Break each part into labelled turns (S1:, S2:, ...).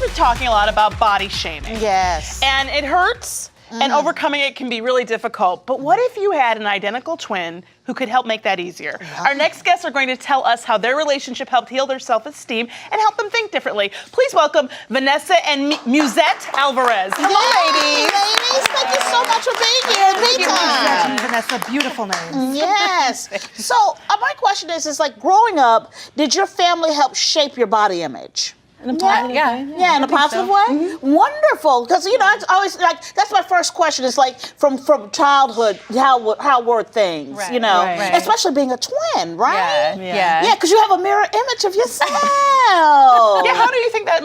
S1: been talking a lot about body shaming.
S2: Yes.
S1: And it hurts, and overcoming it can be really difficult. But what if you had an identical twin who could help make that easier? Our next guests are going to tell us how their relationship helped heal their self-esteem and help them think differently. Please welcome Vanessa and Muezette Alvarez. Hello, ladies.
S2: Ladies, thank you so much for being here.
S1: Muezette and Vanessa, beautiful names.
S2: Yes. So my question is like growing up, did your family help shape your body image?
S3: In a positive way?
S2: Yeah, in a positive way? Wonderful. Because, you know, I always, like, that's my first question is, like, from childhood, how were things, you know?
S3: Right.
S2: Especially being a twin, right?
S3: Yeah.
S2: Yeah, because you have a mirror image of yourself.
S1: Yeah, how do you think that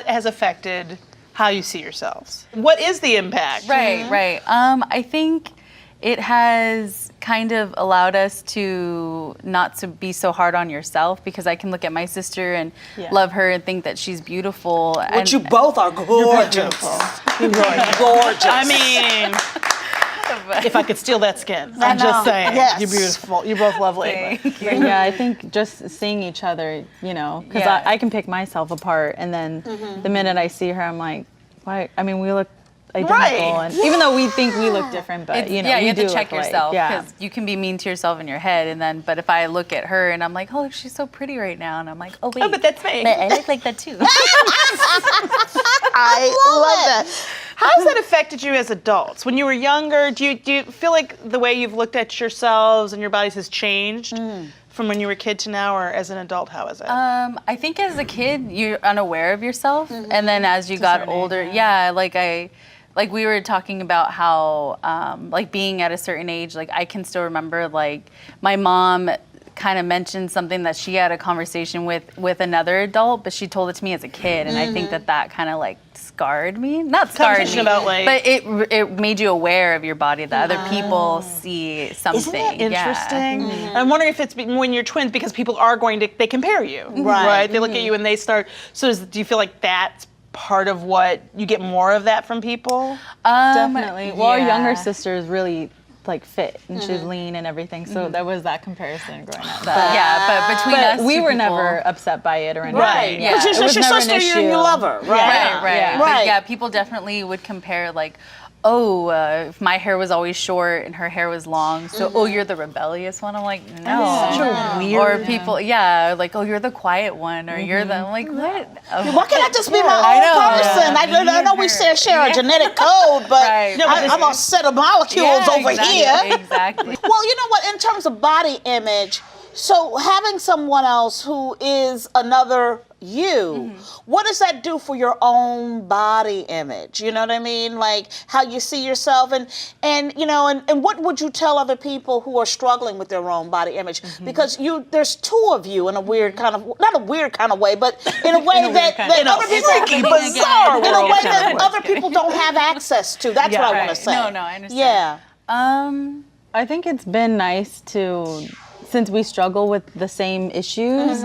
S1: has affected how you see yourselves? What is the impact?
S3: Right. I think it has kind of allowed us to not to be so hard on yourself, because I can look at my sister and love her and think that she's beautiful.
S2: Which you both are gorgeous. You're gorgeous.
S1: I mean, if I could steal that skin, I'm just saying.
S2: Yes.
S1: You're beautiful. You're both lovely.
S4: Yeah, I think just seeing each other, you know, because I can pick myself apart, and then the minute I see her, I'm like, why? I mean, we look identical, and even though we think we look different, but you know,
S3: you
S4: we
S3: have
S4: do
S3: to check
S4: look
S3: yourself,
S4: alike.
S3: because you can be mean to yourself in your head, and then but if I look at her and I'm like, oh, she's so pretty right now, and I'm like, oh wait,
S1: Oh, but that's me.
S3: I look like that too.
S2: I love that.
S1: How has that affected you as adults? When you were younger, do you feel like the way you've looked at yourselves and your bodies has changed from when you were a kid to now, or as an adult, how is it?
S3: I think as a kid, you're unaware of yourself, and then as you got older, like we were talking about how, like being at a certain age, like I can still remember, like my mom kind of mentioned something that she had a conversation with another adult, but she told it to me as a kid, and I think that kind of like scarred me. Not scarred me,
S1: about, like,
S3: but it made you aware of your body, that other people see something.
S1: Isn't that interesting? I'm wondering if it's when you're twins, because people are they compare you, right? They look at you and they start, do you feel like that's part of what, you get more of that from people?
S4: Definitely. Well, our younger sister is really like fit, and she's lean and everything, so there was that comparison growing up.
S3: But between us,
S4: we
S3: two
S4: were
S3: people,
S4: never upset by it or anything.
S2: Right.
S3: Yeah.
S2: Because
S4: It was
S2: your
S4: never an
S2: sister, you
S4: issue.
S2: love her, right?
S3: Right.
S2: Right.
S3: But people definitely would compare, like, oh, if my hair was always short and her hair was long, so oh, you're the rebellious one. I'm like, no.
S1: Such a weird.
S3: Or people, like, oh, you're the quiet one, or you're the, I'm like, what?
S2: Why can't I just be my own person? I know we share a genetic code, but I'm a set of molecules over here.
S3: Exactly.
S2: Well, you know what? In terms of body image, so having someone else who is another you, what does that do for your own body image? You know what I mean? Like how you see yourself, and you know, and what would you tell other people who are struggling with their own body image? Because there's two of you in a weird kind of, not a weird kind of way, but in a way that other people,
S1: bizarre
S2: in a way that other people don't have access to. That's what I want to say.
S3: No, I understand.
S2: Yeah.
S4: I think it's been nice to, since we struggle with the same issues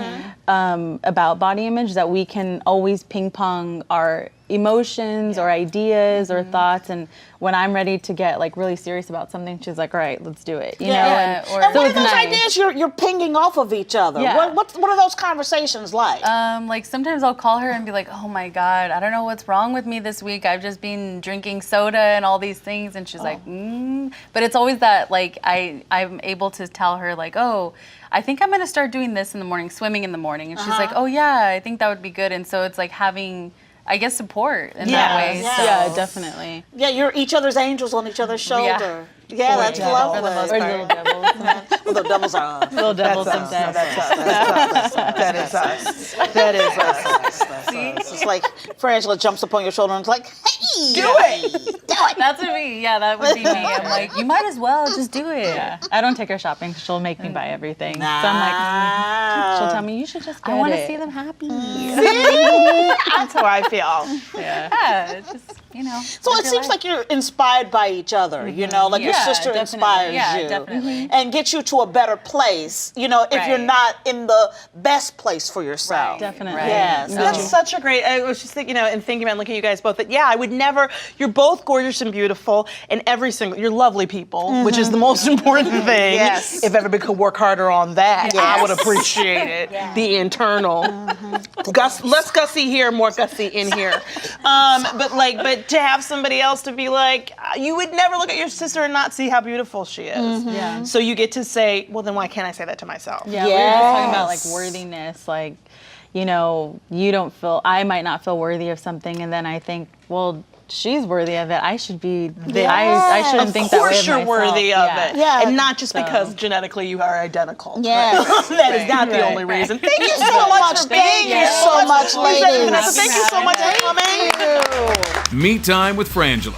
S4: about body image, that we can always ping pong our emotions or ideas or thoughts, and when I'm ready to get like really serious about something, she's like, all right, let's do it, you know?
S2: And
S4: so
S2: what are
S4: it's
S2: those
S4: nice.
S2: ideas you're pinging off of each other?
S4: Yeah.
S2: What are those conversations like?
S3: Like sometimes I'll call her and be like, oh my God, I don't know what's wrong with me this week. I've just been drinking soda and all these things. And she's like, But it's always that, like, I'm able to tell her, like, oh, I think I'm going to start doing this in the morning, swimming in the morning. And she's like, oh yeah, I think that would be good. And so it's like having, I guess, support in that way.
S2: Yeah.
S3: So.
S4: Yeah, definitely.
S2: Yeah, you're each other's angels on each other's shoulder. Yeah, that's lovely.
S3: For the most
S4: Or
S3: part.
S4: little devils.
S2: Well, the devils are us.
S4: Little devils
S1: That's us.
S4: sometimes.
S1: That is us. That is us.
S2: It's like Frangela jumps up on your shoulder and it's like, hey!
S1: Do it!
S2: Do it!
S3: That's me. Yeah, that would be me. I'm like, you might as well just do it.
S4: Yeah. I don't take her shopping, 'cause she'll make me buy everything. So I'm like, she'll tell me, you should just get
S3: I want
S4: it.
S3: to see them happy.
S1: That's how I feel.
S4: Yeah.
S3: Yeah, it's just you know.
S2: So it seems like you're inspired by each other, you know, like your
S3: Yeah,
S2: sister
S4: definitely.
S2: inspires
S3: Yeah,
S2: you
S3: definitely.
S2: and gets you to a better place, you know, if you're
S3: Right.
S2: not in the best place for yourself.
S4: Definitely.
S3: Right.
S2: Yes.
S4: No.
S1: That's such a great. I was just thinking, and thinking about looking at you guys both. That I would never. You're both gorgeous and beautiful, and you're lovely people, which is the most important thing.
S2: Yes.
S1: If everybody could work harder on that, I would appreciate it. The internal. Less gussy here, more gussy in here. But to have somebody else to be like, you would never look at your sister and not see how beautiful she is.
S4: Yeah.
S1: So you get to say, well, then why can't I say that to myself?
S4: Yeah, we were just talking about like
S2: Yes.
S4: worthiness, like, you know, I might not feel worthy of something, and then I think, well, she's worthy of it. I should be. I shouldn't
S1: Of
S4: think that way
S1: course
S4: of
S1: you're
S4: myself.
S1: worthy of
S4: Yeah.
S1: it.
S2: Yeah.
S1: And not just
S4: So-
S1: because genetically you are identical.
S2: Yes.
S1: That is not the
S4: Right.
S1: only reason. Thank you so much for being
S2: Thank
S1: here.
S2: you so much,
S1: Muezette and
S2: ladies.
S1: Vanessa, thank you so much for coming.
S5: Me Time with Frangela.